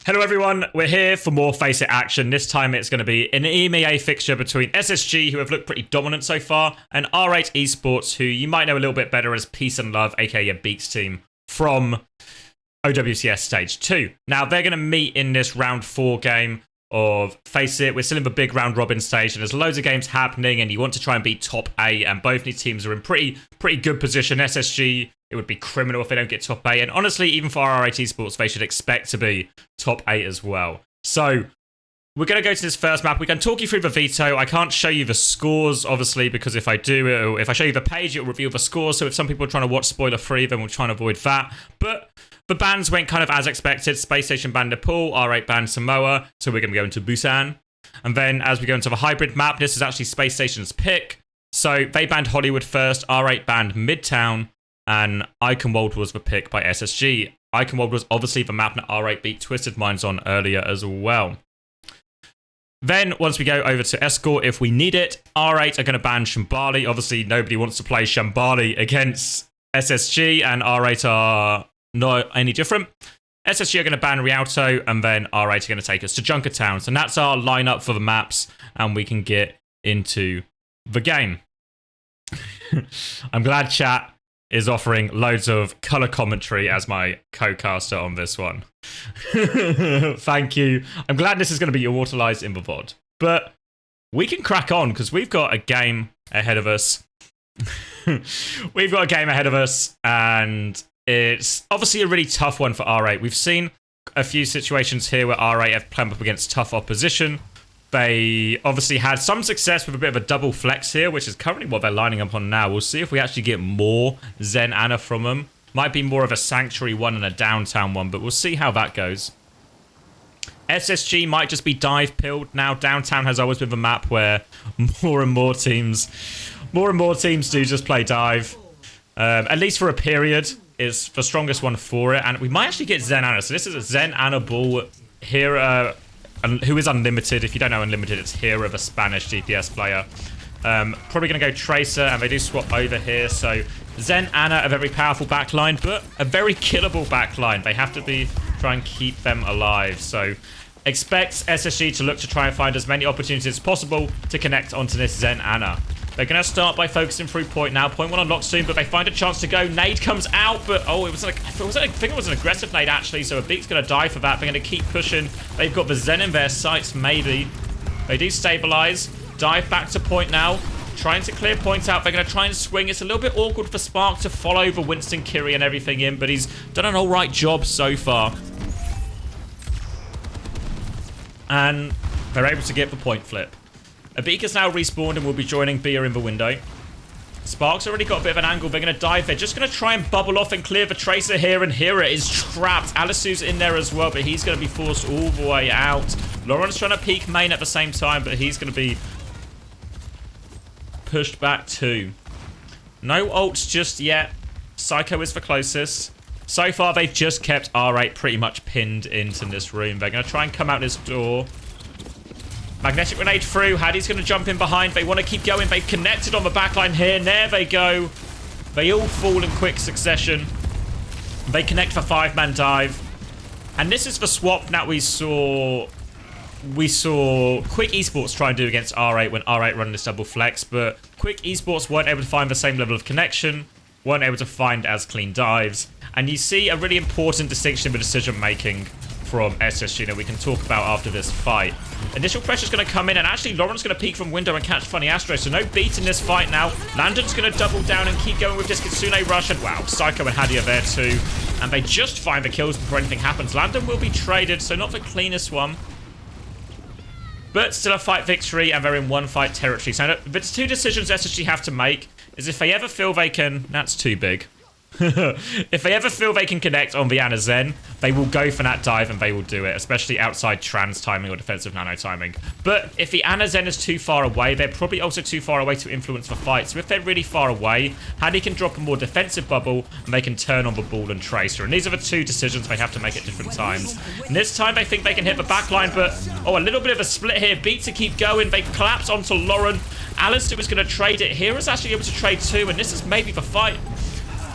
Hello everyone, we're here for more FACEIT action. This time it's going to be an EMEA fixture between SSG, who have looked pretty dominant so far, and R8 Esports, who you might know a little bit better as Peace and Love, aka a Beats team, from OWCS Stage 2. Now, they're going to meet in this round 4 game of FACEIT. We're still in the big round robin stage, and there's loads of games happening, and you want to try and beat top 8, and both these teams are in pretty good position. SSG, it would be criminal if they don't get top 8, and honestly, even for R8 Esports, they should expect to be top 8 as well. So, we're going to go to this first map. We can talk you through the veto. I can't show you the scores, obviously, because if I do, if I show you the page, it'll reveal the scores, so if some people are trying to watch spoiler-free, then we'll try and avoid that. But the bans went kind of as expected. Spacestation banned Nepal, R8 banned Samoa, so we're going to go into Busan. And then as we go into the hybrid map, this is actually Spacestation's pick. So they banned Hollywood first, R8 banned Midtown, and Eichenwald was the pick by SSG. Eichenwald was obviously the map that R8 beat Twisted Minds on earlier as well. Then, once we go over to Escort, if we need it, R8 are going to ban Shambali. Obviously, nobody wants to play Shambali against SSG, and R8 are not any different. SSG are going to ban Rialto, and then R8 are going to take us to Junkertown. And that's our lineup for the maps, and we can get into the game. I'm glad chat is offering loads of colour commentary as my co-caster on this one. Thank you. I'm glad this is going to be immortalised in the VOD. But we can crack on, because we've got a game ahead of us. We've got a game ahead of us, and it's obviously a really tough one for R8. We've seen a few situations here where R8 have come up against tough opposition. They obviously had some success with a bit of a double flex here, which is currently what they're lining up on now. We'll see if we actually get more Zen Ana from them. Might be more of a Sanctuary one and a Downtown one, but we'll see how that goes. SSG might just be dive pilled now. Downtown has always been the map where more and more teams do just play dive. At least for a period is the strongest one for it. And we might actually get Zen Ana. So this is a Zen Ana ball here, who is unlimited. If you don't know unlimited, it's Hera, the Spanish DPS player. Probably going to go Tracer, and they do swap over here. So Zen Ana, a very powerful backline, but a very killable backline. They have to try and keep them alive. So expect SSG to look to try and find as many opportunities as possible to connect onto this Zen Ana. They're going to start by focusing through point now. Point 1 unlocked soon, but they find a chance to go. Nade comes out, but I think it was an aggressive nade, actually, so a Beak's going to die for that. They're going to keep pushing. They've got the Zen in their sights, maybe. They do stabilize. Dive back to point now. Trying to clear point out. They're going to try and swing. It's a little bit awkward for Spark to follow the Winston Kiri and everything in, but he's done an alright job so far. And they're able to get the point flip. A Beak is now respawned and will be joining Bia in the window. Spark's already got a bit of an angle. They're going to dive. They're just going to try and bubble off and clear the Tracer here, and Hera is trapped. Alisu's in there as well, but he's going to be forced all the way out. Lauren's trying to peek main at the same time, but he's going to be pushed back too. No ults just yet. Psycho is the closest. So far, they've just kept R8 pretty much pinned into this room. They're going to try and come out this door. Magnetic grenade through. Hattie's going to jump in behind. They want to keep going. They've connected on the backline here. There they go. They all fall in quick succession. They connect for 5-man dive. And this is the swap that we saw Quick Esports try and do against R8 when R8 run this double flex. But Quick Esports weren't able to find the same level of connection. Weren't able to find as clean dives. And you see a really important distinction in the decision making from SSG that we can talk about after this fight. Initial pressure is going to come in, and actually Lauren's going to peek from window and catch Funny Astro, so no beat in this fight now. Landon's going to double down and keep going with this Kitsune rush, and wow, Psycho and Hattie are there too. And they just find the kills before anything happens. Landon will be traded, so not the cleanest one. But still a fight victory, and they're in one fight territory. So the two decisions SSG have to make is if they ever feel they can... That's too big. If they ever feel they can connect on the Ana Zen, they will go for that dive and they will do it, especially outside trans timing or defensive nano timing. But if the Ana Zen is too far away, they're probably also too far away to influence the fight. So if they're really far away, Hattie can drop a more defensive bubble and they can turn on the ball and Tracer. And these are the two decisions they have to make at different times. And this time they think they can hit the backline, but a little bit of a split here. Beat to keep going. They collapse onto Lauren. Alistair was going to trade it. Hera's actually able to trade too, and this is maybe the fight.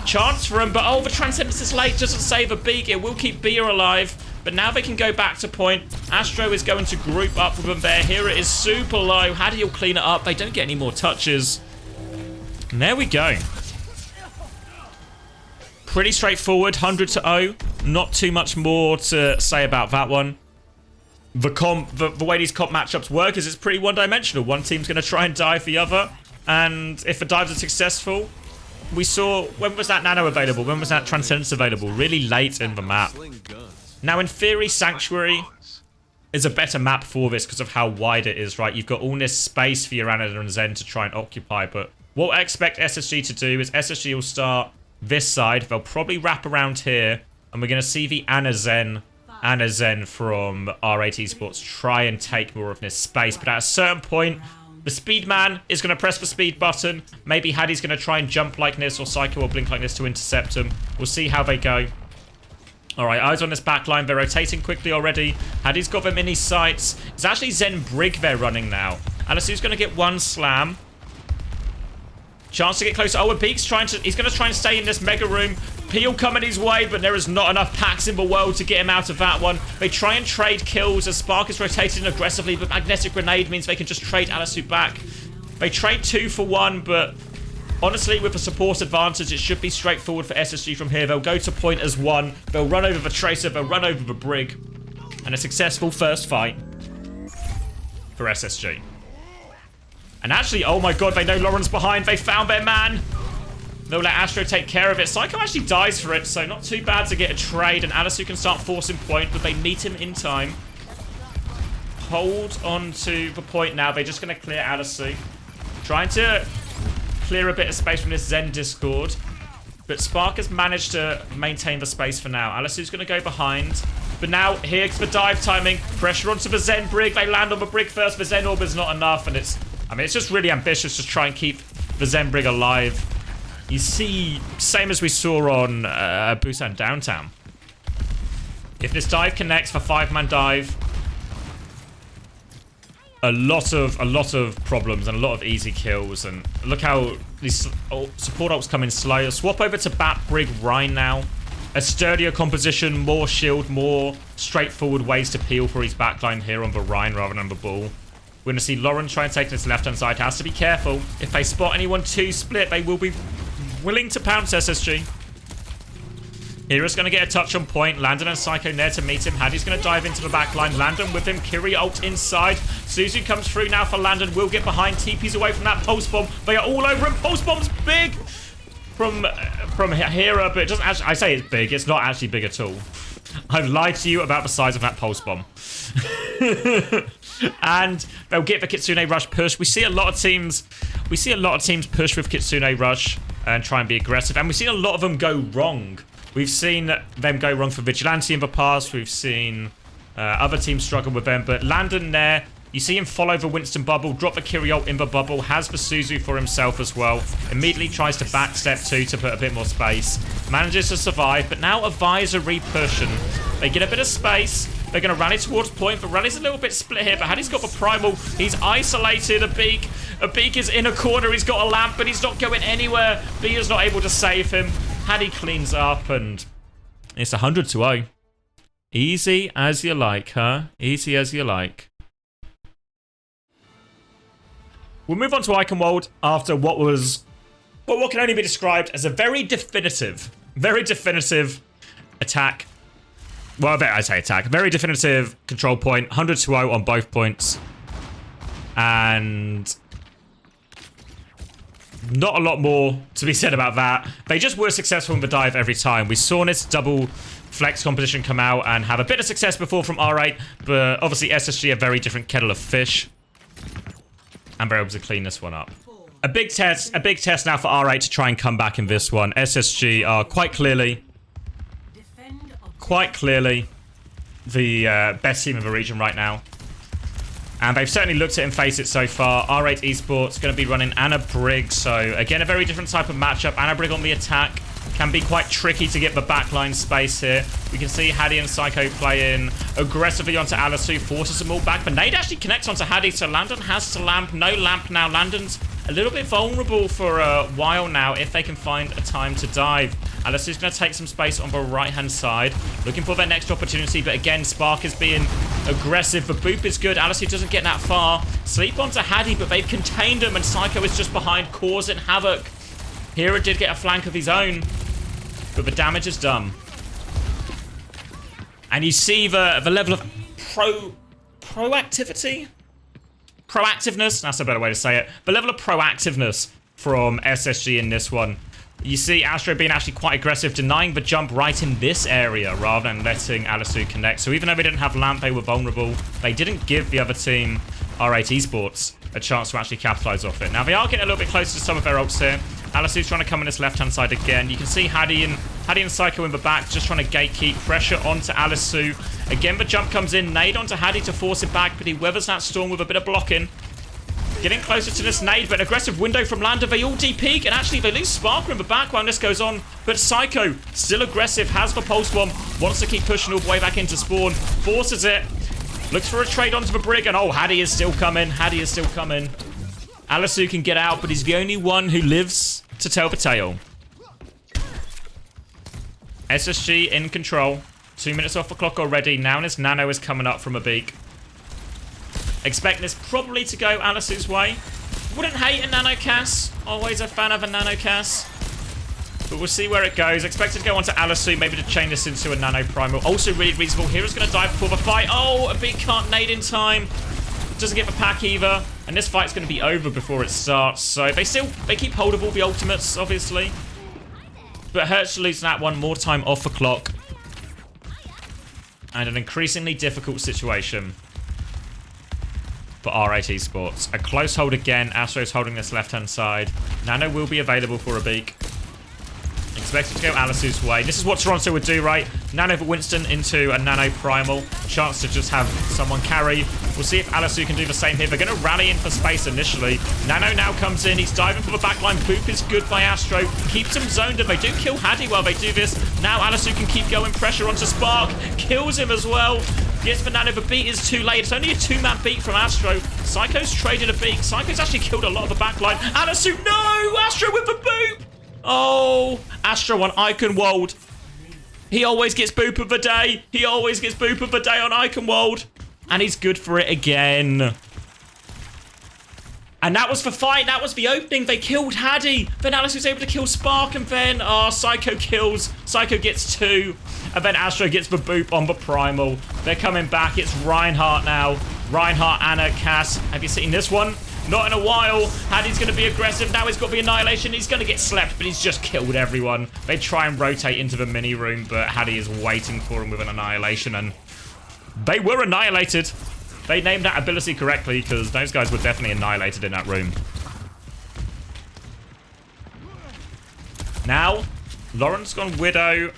Chance for him, but the Transcendence is late. Doesn't save a Beak. It will keep Bia alive. but now they can go back to point. Astro is going to group up with them there. Here it is super low. Hadi will clean it up. They don't get any more touches. And there we go. Pretty straightforward, 100 to 0. Not too much more to say about that one. The way these comp matchups work is it's pretty one-dimensional. One team's going to try and dive the other, and if the dives are successful, we saw, when was that Nano available? When was that Transcendence available? Really late in the map. Now, in theory, Sanctuary is a better map for this because of how wide it is, right? You've got all this space for your Anna and Zen to try and occupy, but what I expect SSG to do is SSG will start this side. They'll probably wrap around here, and we're going to see the Anna Zen from R8 Esports try and take more of this space. But at a certain point, the speed man is going to press the speed button. Maybe Hadi's going to try and jump like this, or Psycho or blink like this to intercept him. We'll see how they go. Alright, eyes on this backline. They're rotating quickly already. Hadi's got them in his sights. It's actually Zen Brig they're running now. Alasu's going to get one slam. Chance to get close. Oh, and Beak's he's going to try and stay in this mega room. Peel coming his way, but there is not enough packs in the world to get him out of that one. They try and trade kills as Spark is rotating aggressively, but Magnetic Grenade means they can just trade Alasu back. They trade 2 for 1, but honestly, with a support advantage, it should be straightforward for SSG from here. They'll go to point as 1. They'll run over the Tracer. They'll run over the Brig. And a successful first fight for SSG. And actually, oh my god, they know Lauren's behind. They found their man. They'll let Astro take care of it. Psycho actually dies for it, so not too bad to get a trade. And Alasu can start forcing point, but they meet him in time. Hold on to the point now. They're just going to clear Alasu. Trying to clear a bit of space from this Zen Discord. But Spark has managed to maintain the space for now. Alasu's going to go behind. But now, here's the dive timing. Pressure onto the Zen Brig. They land on the Brig first. The Zen Orb is not enough, and it's just really ambitious to try and keep the Zen Brig alive. You see, same as we saw on Busan Downtown. If this dive connects for 5-man dive, a lot of problems and a lot of easy kills. And look how these support ults come in slow. Swap over to Bat Brig Rhine now. A sturdier composition, more shield, more straightforward ways to peel for his backline here on the Rhine rather than the Bull. We're going to see Lauren try and take this left-hand side. Has to be careful. If they spot anyone too split, they will be willing to pounce SSG. Hera's going to get a touch on point. Landon and Psycho there to meet him. Hadi's going to dive into the back line. Landon with him. Kiri ult inside. Suzu comes through now for Landon. Will get behind. TP's away from that pulse bomb. They are all over him. Pulse bomb's big from Hera, but it doesn't actually... I say it's big. It's not actually big at all. I've lied to you about the size of that pulse bomb. And they'll get the Kitsune Rush push. We see a lot of teams push with Kitsune Rush and try and be aggressive. And we've seen a lot of them go wrong. We've seen them go wrong for Vigilante in the past. We've seen other teams struggle with them. But Landon there, you see him follow the Winston bubble, drop the Kiri ult in the bubble, has the Suzu for himself as well. Immediately tries to backstep too to put a bit more space. Manages to survive, but now a Visor repush and they get a bit of space. They're going to rally towards point, but Rally's a little bit split here. But Hadi's got the primal. He's isolated. A Beak is in a corner. He's got a lamp, but he's not going anywhere. B is not able to save him. Hadi cleans up, and it's 100 to 0. Easy as you like, huh? Easy as you like. We'll move on to Icon World after what can only be described as a very definitive attack. Well, I say attack. Very definitive control point. 100 to 0 on both points. And not a lot more to be said about that. They just were successful in the dive every time. We saw this double flex competition come out and have a bit of success before from R8, but obviously SSG a very different kettle of fish. And they're able to clean this one up. A big test now for R8 to try and come back in this one. SSG are quite clearly the best team in the region right now. And they've certainly looked at it in FACEIT so far. R8 Esports going to be running Anna Brig. So, again, a very different type of matchup. Anna Brig on the attack. Can be quite tricky to get the backline space here. We can see Hadi and Psycho playing aggressively onto Alasu. Forces them all back. But Nade actually connects onto Hadi. So Landon has to lamp. No lamp now. Landon's a little bit vulnerable for a while now if they can find a time to dive. Alisu's going to take some space on the right-hand side. Looking for their next opportunity, but again, Spark is being aggressive. The boop is good. Alisu doesn't get that far. Sleep onto Haddy, but they've contained him, and Psycho is just behind, causing havoc. Hero did get a flank of his own, but the damage is done. And you see the level of proactivity? Proactiveness, that's a better way to say it. The level of proactiveness from SSG in this one. You see Astro being actually quite aggressive, denying the jump right in this area rather than letting Alisu connect. So even though they didn't have lamp, they were vulnerable. They didn't give the other team, R8 Esports, a chance to actually capitalize off it. Now they are getting a little bit closer to some of their ults here. Alisu's trying to come on this left-hand side again. You can see Haddy and Psycho in the back, just trying to gatekeep pressure onto Alisu. Again, the jump comes in. Nade onto Haddy to force it back, but he weathers that storm with a bit of blocking. Getting closer to this nade, but an aggressive window from Lander. They all depeak, and actually they lose Sparker in the back while this goes on. But Psycho, still aggressive, has the pulse bomb, wants to keep pushing all the way back into spawn, forces it. Looks for a trade onto the brig, and oh, Haddy is still coming. Haddy is still coming. Alisu can get out, but he's the only one who lives to tell the tale. SSG in control. 2 minutes off the clock already. Now this Nano is coming up from a beak. Expect this probably to go Alisu's way. Wouldn't hate a Nano Cass. Always a fan of a Nano Cass. But we'll see where it goes. Expected to go onto Alisu, maybe to chain this into a Nano Primal. Also really reasonable. Hero's going to dive before the fight. Oh, a beak can't nade in time. Doesn't get the pack either. And this fight's going to be over before it starts. So they keep hold of all the ultimates, obviously. But it hurts to lose that one. More time off the clock. And an increasingly difficult situation for R8 Esports. A close hold again. Astro's holding this left-hand side. Nano will be available for a beak. Expected to go Alisu's way. This is what Toronto would do, right? Nano for Winston into a Nano Primal. Chance to just have someone carry. We'll see if Alisu can do the same here. They're going to rally in for space initially. Nano now comes in. He's diving for the backline. Boop is good by Astro. Keeps him zoned, and they do kill Haddy while they do this. Now Alisu can keep going. Pressure onto Spark. Kills him as well. Gets for Nano. The beat is too late. It's only a two-man beat from Astro. Psycho's traded a beat. Psycho's actually killed a lot of the backline. Alisu, no! Astro with the boop! Oh, Astro on Eichenwald. He always gets boop of the day. He always gets boop of the day on Eichenwald. And he's good for it again. And that was the fight. That was the opening. They killed Haddy. Then Alice was able to kill Spark. And then, Psycho kills. Psycho gets 2. And then Astro gets the boop on the Primal. They're coming back. It's Reinhardt now. Reinhardt, Anna, Cass. Have you seen this one? Not in a while. Haddy's going to be aggressive. Now he's got the Annihilation. He's going to get slept, but he's just killed everyone. They try and rotate into the mini room, but Haddy is waiting for him with an Annihilation, and they were annihilated. They named that ability correctly, because those guys were definitely annihilated in that room. Now, Lauren's gone Widow.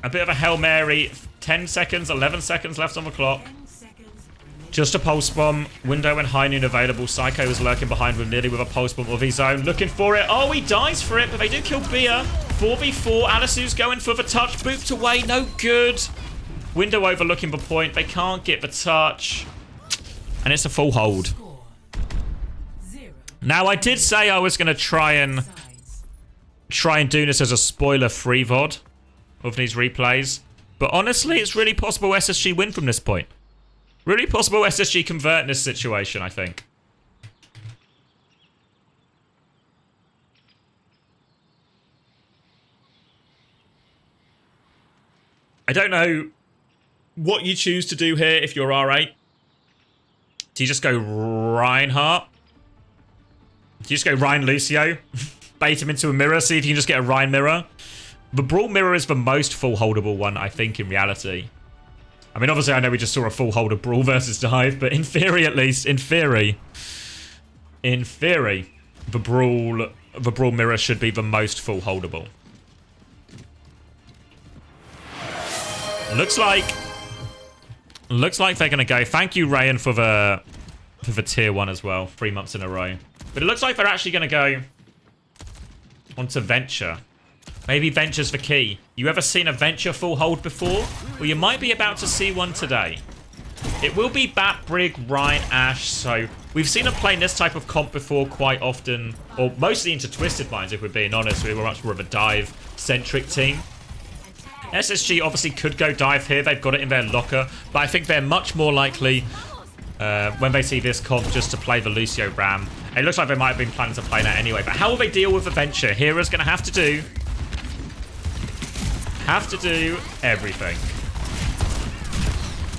A bit of a Hail Mary. 10 seconds, 11 seconds left on the clock. Just a pulse bomb. Window and high noon available. Psycho is lurking behind with nearly with a pulse bomb of his own. Looking for it. Oh, he dies for it, but they do kill Bia. 4v4. Alisu's going for the touch. Booped away. No good. Window overlooking the point. They can't get the touch. And it's a full hold. Now, I did say I was going to try and do this as a spoiler-free VOD of these replays. But honestly, it's really possible SSG win from this point. Really possible SSG convert in this situation, I think. I don't know what you choose to do here if you're R8. Do you just go Reinhardt? Do you just go Ryan Lucio? Bait him into a mirror, see if you can just get a Ryan mirror? The Brawl mirror is the most full holdable one, I think, in reality. I mean, obviously, I know we just saw a full hold of Brawl versus Dive, but in theory, at least, in theory, the Brawl mirror should be the most full holdable. Looks like they're gonna go. Thank you, Rayan, for the tier 1 as well, 3 months in a row. But it looks like they're actually gonna go onto Venture. Maybe Venture's the key. You ever seen a Venture full hold before? Well, you might be about to see one today. It will be Bat, Brig, Ryan, Ash. So we've seen them playing this type of comp before quite often, or mostly into Twisted Minds, if we're being honest. We were much more of a dive-centric team. SSG obviously could go dive here. They've got it in their locker. But I think they're much more likely, when they see this comp, just to play the Lucio Ram. It looks like they might have been planning to play that anyway. But how will they deal with the Venture? Hera's going to have to do everything.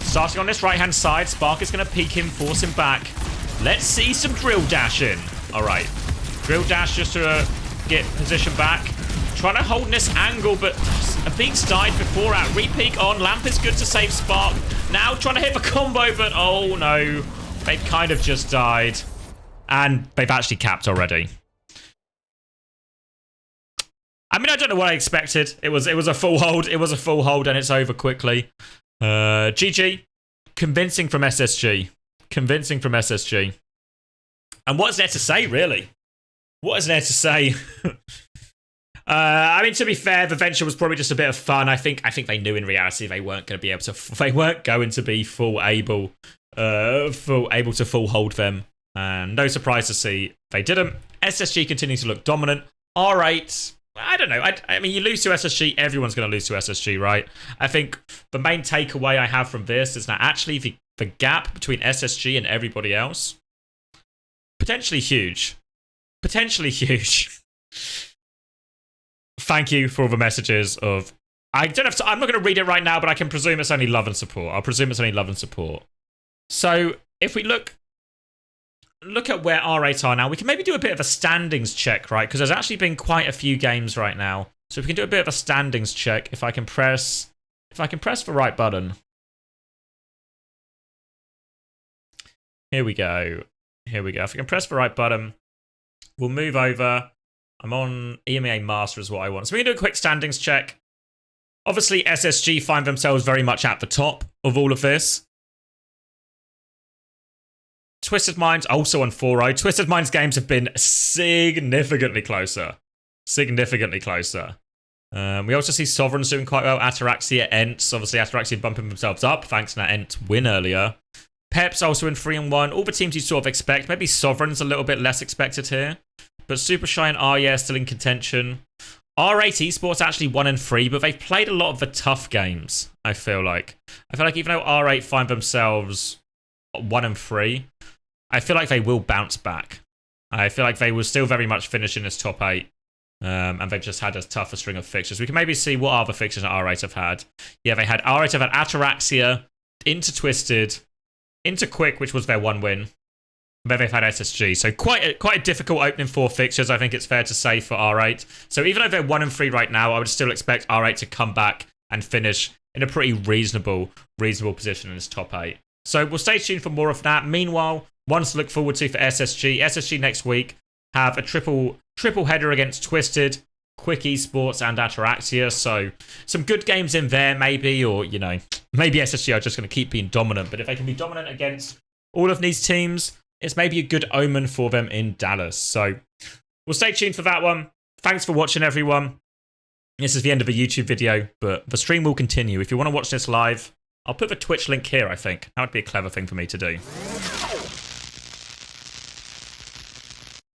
Starting on this right-hand side, Spark is going to peek him, force him back. Let's see some drill dash in. All right. Drill dash just to get position back. Trying to hold this angle, but Beaks died before at re-peek on. Lamp is good to save Spark. Now trying to hit the combo, but oh no. They've kind of just died. And they've actually capped already. I mean, I don't know what I expected. It was a full hold. It was a full hold, and it's over quickly. GG. Convincing from SSG. Convincing from SSG. And what's there to say, really? What is there to say? I mean, to be fair, the Venture was probably just a bit of fun. I think they knew in reality they weren't going to be able to. They weren't going to be able to full hold them. And no surprise to see they didn't. SSG continues to look dominant. R8. I don't know. I mean, you lose to SSG, everyone's going to lose to SSG, right? I think the main takeaway I have from this is that actually the gap between SSG and everybody else, potentially huge. Potentially huge. Thank you for all the messages of... I'm not going to read it right now, but I can presume it's only love and support. I'll presume it's only love and support. So, if we look at where R8 are now, we can maybe do a bit of a standings check, right? Because there's actually been quite a few games right now. So we can do a bit of a standings check if I can press the right button. Here we go. Here we go. If I can press the right button, we'll move over. I'm on EMEA Master is what I want. So we can do a quick standings check. Obviously, SSG find themselves very much at the top of all of this. Twisted Minds also on 4-0. Twisted Minds games have been significantly closer. Significantly closer. We also see Sovereigns doing quite well. Ataraxia, Ents. Obviously, Ataraxia bumping themselves up thanks to that Ent win earlier. Pep's also in 3-1. All the teams you sort of expect. Maybe Sovereign's a little bit less expected here. But Super Shy and Arya still in contention. R8 Esports actually 1-3, but they've played a lot of the tough games, I feel like. I feel like even though R8 find themselves 1-3, I feel like they will bounce back. I feel like they will still very much finish in this top 8. And they've just had a tougher string of fixtures. We can maybe see what other fixtures that R8 have had. Yeah, they had R8 have had Ataraxia, into Twisted, into Quick, which was their one win. Then they've had SSG. So quite a difficult opening 4 fixtures, I think it's fair to say, for R8. So even though they're 1-3 right now, I would still expect R8 to come back and finish in a pretty reasonable position in this top 8. So we'll stay tuned for more of that. Meanwhile, ones to look forward to for SSG. SSG next week have a triple header against Twisted, Quick Esports, and Ataraxia. So some good games in there, maybe, or, you know, maybe SSG are just going to keep being dominant. But if they can be dominant against all of these teams, it's maybe a good omen for them in Dallas. So we'll stay tuned for that one. Thanks for watching, everyone. This is the end of a YouTube video, but the stream will continue. If you want to watch this live, I'll put the Twitch link here, I think. That would be a clever thing for me to do.